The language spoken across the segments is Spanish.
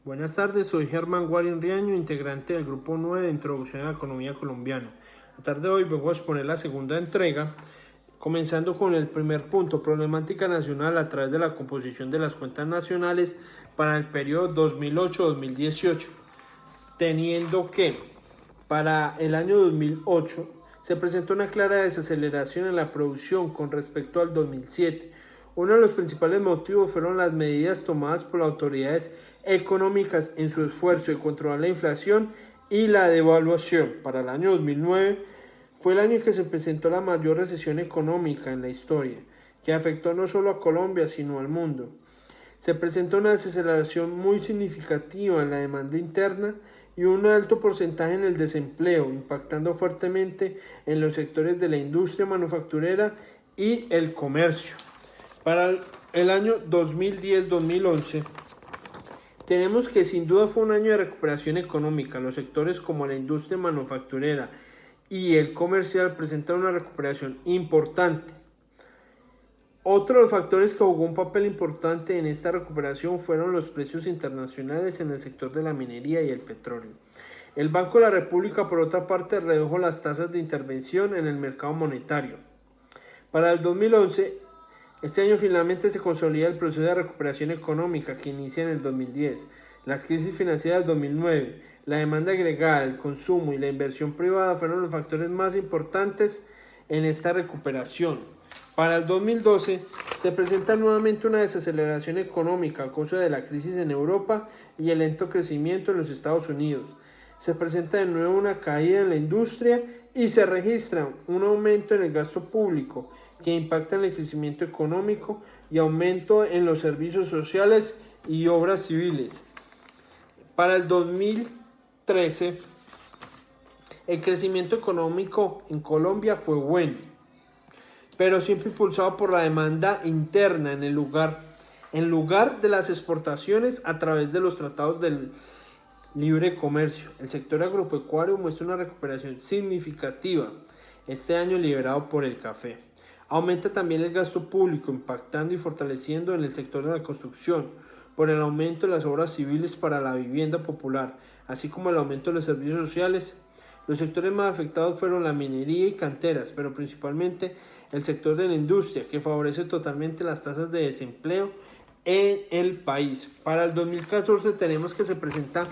Buenas tardes, soy Germán Guarín Riaño, integrante del Grupo 9 de Introducción a la Economía Colombiana. La tarde de hoy vengo a exponer la segunda entrega, comenzando con el primer punto, problemática nacional a través de la composición de las cuentas nacionales para el periodo 2008-2018, teniendo que para el año 2008 se presentó una clara desaceleración en la producción con respecto al 2007. Uno de los principales motivos fueron las medidas tomadas por las autoridades económicas en su esfuerzo de controlar la inflación y la devaluación. Para el año 2009 fue el año en que se presentó la mayor recesión económica en la historia, que afectó no solo a Colombia sino al mundo. Se presentó una desaceleración muy significativa en la demanda interna y un alto porcentaje en el desempleo, impactando fuertemente en los sectores de la industria manufacturera y el comercio. Para el año 2010-2011, tenemos que sin duda fue un año de recuperación económica. Los sectores como la industria manufacturera y el comercial presentaron una recuperación importante. Otro de los factores que jugó un papel importante en esta recuperación fueron los precios internacionales en el sector de la minería y el petróleo. El Banco de la República, por otra parte, redujo las tasas de intervención en el mercado monetario. Para el 2011, este año finalmente se consolida el proceso de recuperación económica que inicia en el 2010. Las crisis financieras del 2009, la demanda agregada, el consumo y la inversión privada fueron los factores más importantes en esta recuperación. Para el 2012 se presenta nuevamente una desaceleración económica a causa de la crisis en Europa y el lento crecimiento en los Estados Unidos. Se presenta de nuevo una caída en la industria y se registra un aumento en el gasto público que impacta en el crecimiento económico y aumento en los servicios sociales y obras civiles. Para el 2013, el crecimiento económico en Colombia fue bueno, pero siempre impulsado por la demanda interna en lugar de las exportaciones a través de los tratados del libre comercio. El sector agropecuario muestra una recuperación significativa este año liderado por el café. Aumenta también el gasto público, impactando y fortaleciendo en el sector de la construcción, por el aumento de las obras civiles para la vivienda popular, así como el aumento de los servicios sociales. Los sectores más afectados fueron la minería y canteras, pero principalmente el sector de la industria, que favorece totalmente las tasas de desempleo en el país. Para el 2014 tenemos que se presenta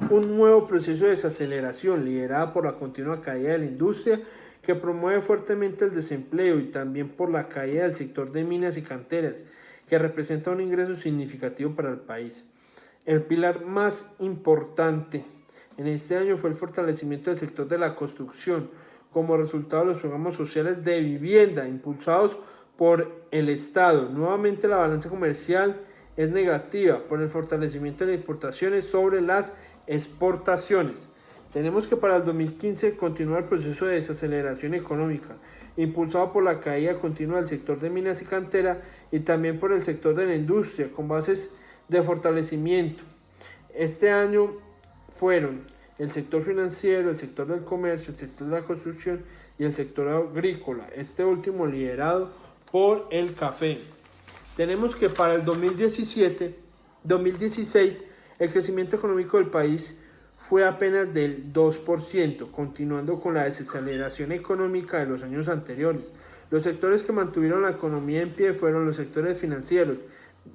un nuevo proceso de desaceleración liderada por la continua caída de la industria, que promueve fuertemente el desempleo, y también por la caída del sector de minas y canteras, que representa un ingreso significativo para el país. El pilar más importante en este año fue el fortalecimiento del sector de la construcción, como resultado de los programas sociales de vivienda impulsados por el Estado. Nuevamente la balanza comercial es negativa por el fortalecimiento de las importaciones sobre las exportaciones. Tenemos que para el 2015 continúa el proceso de desaceleración económica, impulsado por la caída continua del sector de minas y cantera y también por el sector de la industria, con bases de fortalecimiento. Este año fueron el sector financiero, el sector del comercio, el sector de la construcción y el sector agrícola, este último liderado por el café. Tenemos que para el 2016, el crecimiento económico del país fue apenas del 2%, continuando con la desaceleración económica de los años anteriores. Los sectores que mantuvieron la economía en pie fueron los sectores financieros,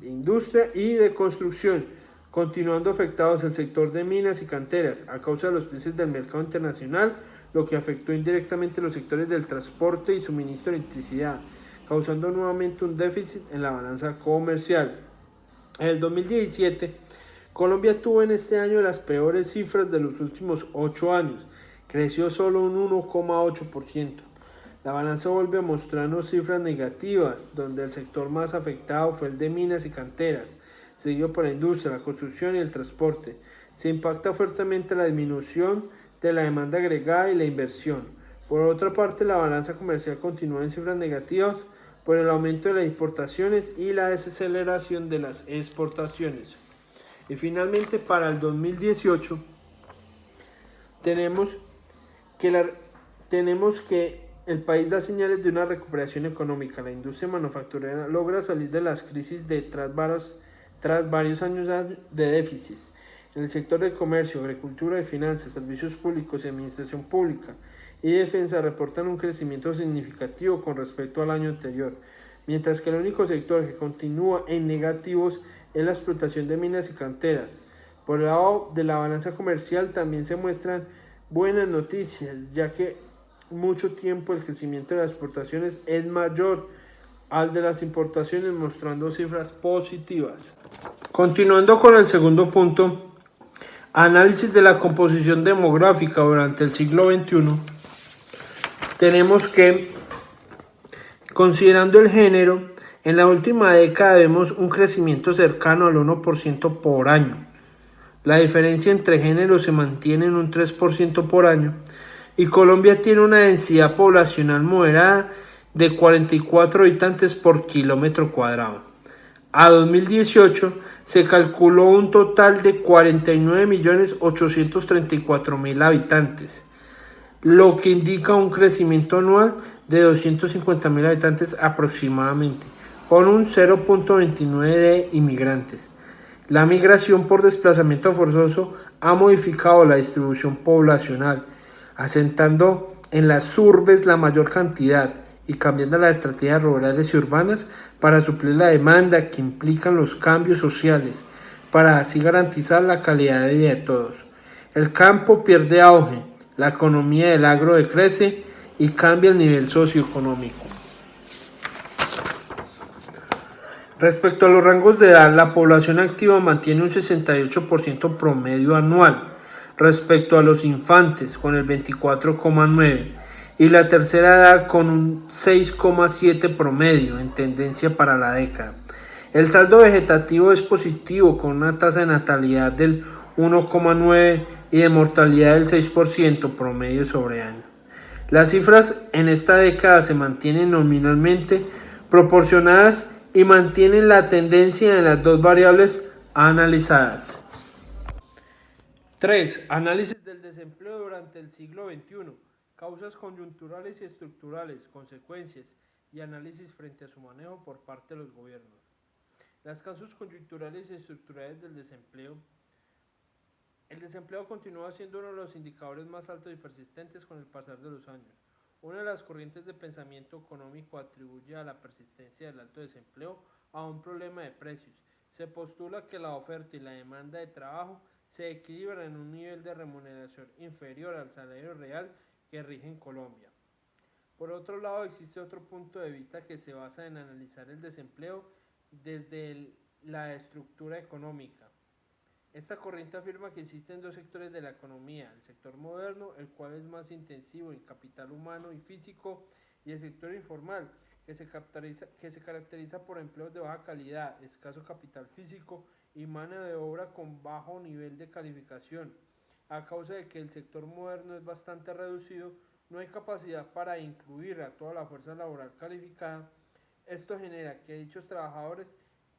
de industria y de construcción, continuando afectados el sector de minas y canteras a causa de los precios del mercado internacional, lo que afectó indirectamente los sectores del transporte y suministro de electricidad, causando nuevamente un déficit en la balanza comercial. En el 2017, Colombia tuvo en este año las peores cifras de los últimos 8 años, creció solo un 1,8%. La balanza vuelve a mostrarnos cifras negativas, donde el sector más afectado fue el de minas y canteras, seguido por la industria, la construcción y el transporte. Se impacta fuertemente la disminución de la demanda agregada y la inversión. Por otra parte, la balanza comercial continúa en cifras negativas por el aumento de las importaciones y la desaceleración de las exportaciones. Y finalmente, para el 2018, tenemos que el país da señales de una recuperación económica. La industria manufacturera logra salir de las crisis tras varios años de déficit. En el sector de comercio, agricultura y finanzas, servicios públicos y administración pública y defensa reportan un crecimiento significativo con respecto al año anterior, mientras que el único sector que continúa en negativos es la explotación de minas y canteras. Por el lado de la balanza comercial también se muestran buenas noticias, ya que mucho tiempo el crecimiento de las exportaciones es mayor al de las importaciones, mostrando cifras positivas. Continuando con el segundo punto, análisis de la composición demográfica durante el siglo XXI, tenemos que, considerando el género, en la última década vemos un crecimiento cercano al 1% por año. La diferencia entre géneros se mantiene en un 3% por año y Colombia tiene una densidad poblacional moderada de 44 habitantes por kilómetro cuadrado. A 2018 se calculó un total de 49.834.000 habitantes, lo que indica un crecimiento anual de 250.000 habitantes aproximadamente, con un 0.29 de inmigrantes. La migración por desplazamiento forzoso ha modificado la distribución poblacional, asentando en las urbes la mayor cantidad y cambiando las estrategias rurales y urbanas para suplir la demanda que implican los cambios sociales, para así garantizar la calidad de vida de todos. El campo pierde auge, la economía del agro decrece y cambia el nivel socioeconómico. Respecto a los rangos de edad, la población activa mantiene un 68% promedio anual respecto a los infantes, con el 24,9%, y la tercera edad con un 6,7% promedio en tendencia para la década. El saldo vegetativo es positivo, con una tasa de natalidad del 1,9% y de mortalidad del 6% promedio sobre año. Las cifras en esta década se mantienen nominalmente proporcionadas y mantienen la tendencia en las dos variables analizadas. 3. Análisis del desempleo durante el siglo XXI. Causas coyunturales y estructurales, consecuencias y análisis frente a su manejo por parte de los gobiernos. Las causas coyunturales y estructurales del desempleo. El desempleo continúa siendo uno de los indicadores más altos y persistentes con el pasar de los años. Una de las corrientes de pensamiento económico atribuye a la persistencia del alto desempleo a un problema de precios. Se postula que la oferta y la demanda de trabajo se equilibran en un nivel de remuneración inferior al salario real que rige en Colombia. Por otro lado, existe otro punto de vista que se basa en analizar el desempleo desde la estructura económica. Esta corriente afirma que existen dos sectores de la economía: el sector moderno, el cual es más intensivo en capital humano y físico, y el sector informal, que se caracteriza por empleos de baja calidad, escaso capital físico y mano de obra con bajo nivel de calificación. A causa de que el sector moderno es bastante reducido, no hay capacidad para incluir a toda la fuerza laboral calificada. Esto genera que dichos trabajadores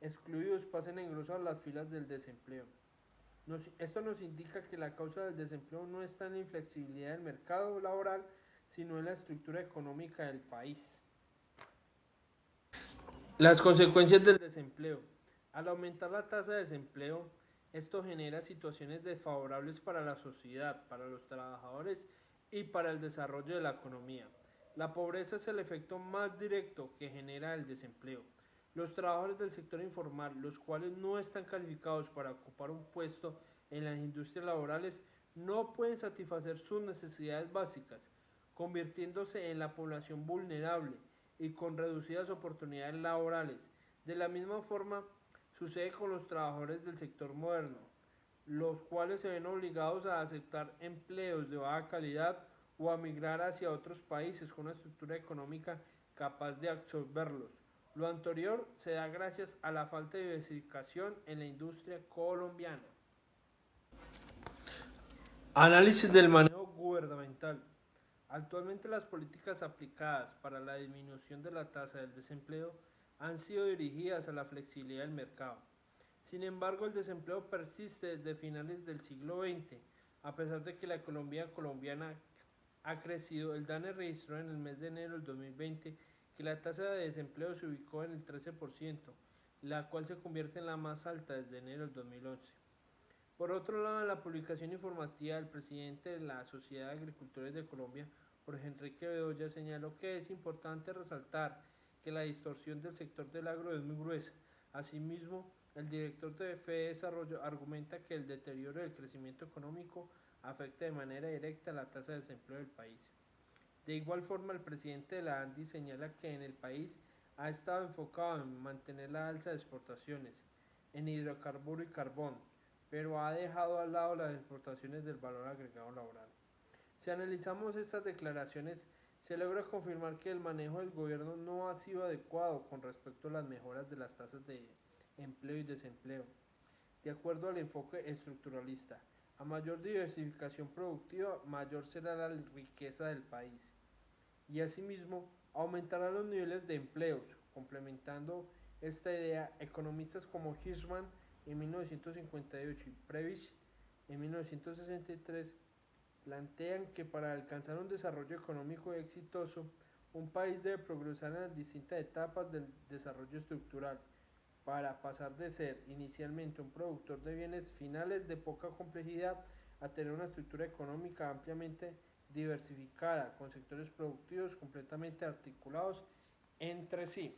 excluidos pasen a engrosar las filas del desempleo. Esto nos indica que la causa del desempleo no está en la inflexibilidad del mercado laboral, sino en la estructura económica del país. Las consecuencias del desempleo. Al aumentar la tasa de desempleo, esto genera situaciones desfavorables para la sociedad, para los trabajadores y para el desarrollo de la economía. La pobreza es el efecto más directo que genera el desempleo. Los trabajadores del sector informal, los cuales no están calificados para ocupar un puesto en las industrias laborales, no pueden satisfacer sus necesidades básicas, convirtiéndose en la población vulnerable y con reducidas oportunidades laborales. De la misma forma, sucede con los trabajadores del sector moderno, los cuales se ven obligados a aceptar empleos de baja calidad o a migrar hacia otros países con una estructura económica capaz de absorberlos. Lo anterior se da gracias a la falta de diversificación en la industria colombiana. Análisis del manejo gubernamental. Actualmente las políticas aplicadas para la disminución de la tasa del desempleo han sido dirigidas a la flexibilidad del mercado. Sin embargo, el desempleo persiste desde finales del siglo XX. A pesar de que la economía colombiana ha crecido, el DANE registró en el mes de enero del 2020 que la tasa de desempleo se ubicó en el 13%, la cual se convierte en la más alta desde enero del 2011. Por otro lado, en la publicación informativa del presidente de la Sociedad de Agricultores de Colombia, Jorge Enrique Bedoya, señaló que es importante resaltar que la distorsión del sector del agro es muy gruesa. Asimismo, el director de FE Desarrollo argumenta que el deterioro del crecimiento económico afecta de manera directa la tasa de desempleo del país. De igual forma, el presidente de la ANDI señala que en el país ha estado enfocado en mantener la alza de exportaciones en hidrocarburo y carbón, pero ha dejado al lado las exportaciones del valor agregado laboral. Si analizamos estas declaraciones, se logra confirmar que el manejo del gobierno no ha sido adecuado con respecto a las mejoras de las tasas de empleo y desempleo. De acuerdo al enfoque estructuralista, a mayor diversificación productiva, mayor será la riqueza del país y asimismo aumentará los niveles de empleos. Complementando esta idea, economistas como Hirschman en 1958 y Prebisch en 1963 plantean que para alcanzar un desarrollo económico exitoso, un país debe progresar en las distintas etapas del desarrollo estructural para pasar de ser inicialmente un productor de bienes finales de poca complejidad a tener una estructura económica ampliamente diversificada, con sectores productivos completamente articulados entre sí.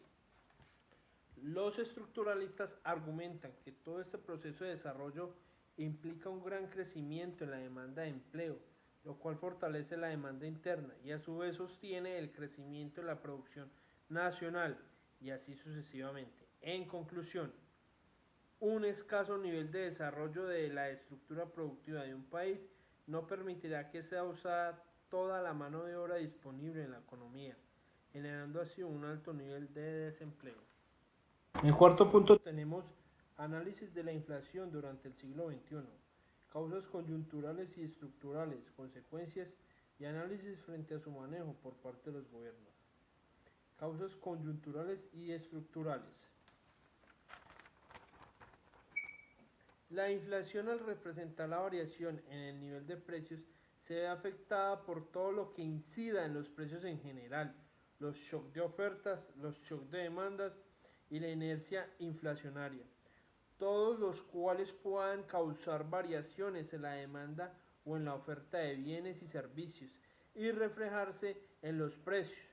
Los estructuralistas argumentan que todo este proceso de desarrollo implica un gran crecimiento en la demanda de empleo, lo cual fortalece la demanda interna y a su vez sostiene el crecimiento de la producción nacional y así sucesivamente. En conclusión, un escaso nivel de desarrollo de la estructura productiva de un país no permitirá que sea usada toda la mano de obra disponible en la economía, generando así un alto nivel de desempleo. En el cuarto punto tenemos análisis de la inflación durante el siglo XXI, causas coyunturales y estructurales, consecuencias y análisis frente a su manejo por parte de los gobiernos. Causas coyunturales y estructurales. La inflación, al representar la variación en el nivel de precios, se ve afectada por todo lo que incida en los precios en general, los shocks de ofertas, los shocks de demandas y la inercia inflacionaria, todos los cuales puedan causar variaciones en la demanda o en la oferta de bienes y servicios y reflejarse en los precios,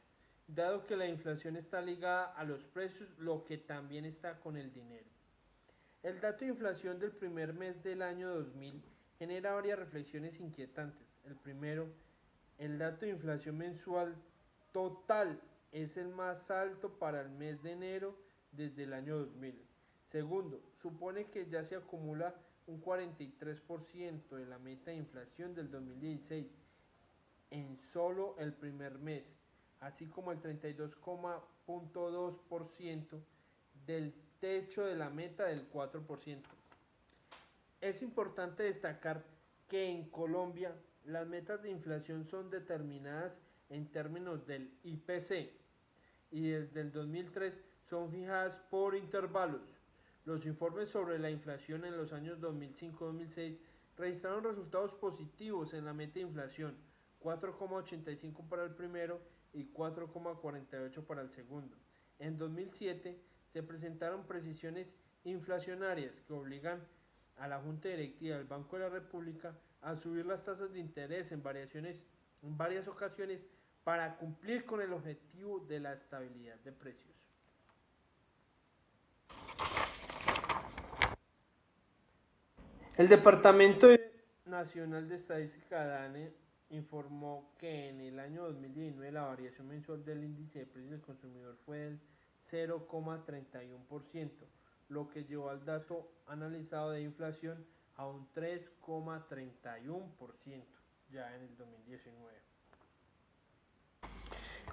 dado que la inflación está ligada a los precios, lo que también está con el dinero. El dato de inflación del primer mes del año 2000 genera varias reflexiones inquietantes. El primero, el dato de inflación mensual total es el más alto para el mes de enero desde el año 2000. Segundo, supone que ya se acumula un 43% de la meta de inflación del 2016 en solo el primer mes, así como el 32,2% del techo de la meta del 4%. Es importante destacar que en Colombia las metas de inflación son determinadas en términos del IPC y desde el 2003 son fijadas por intervalos. Los informes sobre la inflación en los años 2005-2006 registraron resultados positivos en la meta de inflación, 4,85 para el primero y 4,48 para el segundo. En 2007 se presentaron precisiones inflacionarias que obligan a la Junta Directiva del Banco de la República a subir las tasas de interés en varias ocasiones para cumplir con el objetivo de la estabilidad de precios. El Departamento Nacional de Estadística DANE informó que en el año 2019 la variación mensual del índice de precios del consumidor fue del 0,31%, lo que llevó al dato analizado de inflación a un 3,31% ya en el 2019.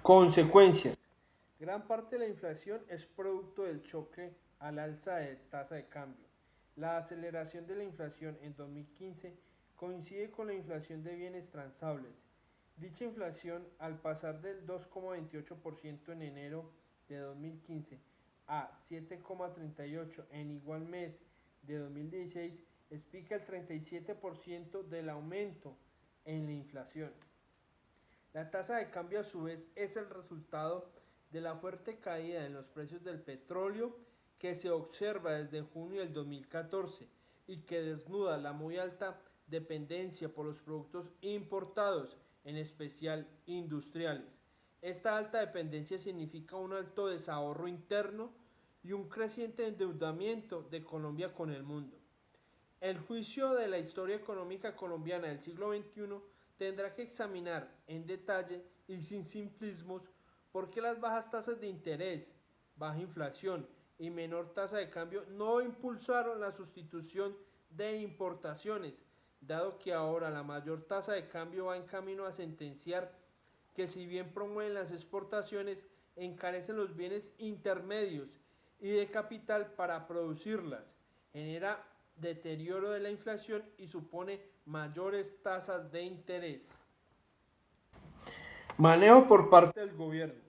Consecuencias. Gran parte de la inflación es producto del choque al alza de tasa de cambio. La aceleración de la inflación en 2015 coincide con la inflación de bienes transables. Dicha inflación, al pasar del 2,28% en enero de 2015 a 7,38% en igual mes de 2016, explica el 37% del aumento en la inflación. La tasa de cambio, a su vez, es el resultado de la fuerte caída en los precios del petróleo que se observa desde junio del 2014, y que desnuda la muy alta dependencia por los productos importados, en especial industriales. Esta alta dependencia significa un alto desahorro interno y un creciente endeudamiento de Colombia con el mundo. El juicio de la historia económica colombiana del siglo XXI tendrá que examinar en detalle y sin simplismos por qué las bajas tasas de interés, baja inflación y menor tasa de cambio no impulsaron la sustitución de importaciones, dado que ahora la mayor tasa de cambio va en camino a sentenciar que si bien promueven las exportaciones, encarecen los bienes intermedios y de capital para producirlas, genera deterioro de la inflación y supone mayores tasas de interés. Manejo por parte del gobierno.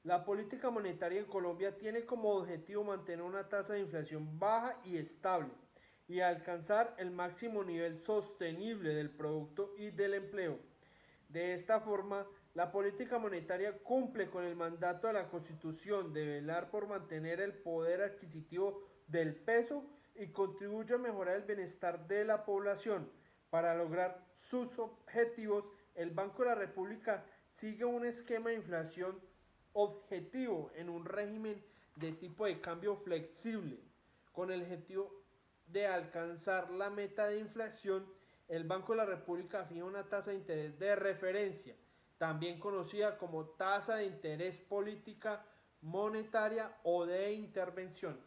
La política monetaria en Colombia tiene como objetivo mantener una tasa de inflación baja y estable y alcanzar el máximo nivel sostenible del producto y del empleo. De esta forma, la política monetaria cumple con el mandato de la Constitución de velar por mantener el poder adquisitivo del peso y contribuye a mejorar el bienestar de la población. Para lograr sus objetivos, el Banco de la República sigue un esquema de inflación objetivo en un régimen de tipo de cambio flexible. Con el objetivo de alcanzar la meta de inflación, el Banco de la República fija una tasa de interés de referencia, también conocida como tasa de interés política monetaria o de intervención.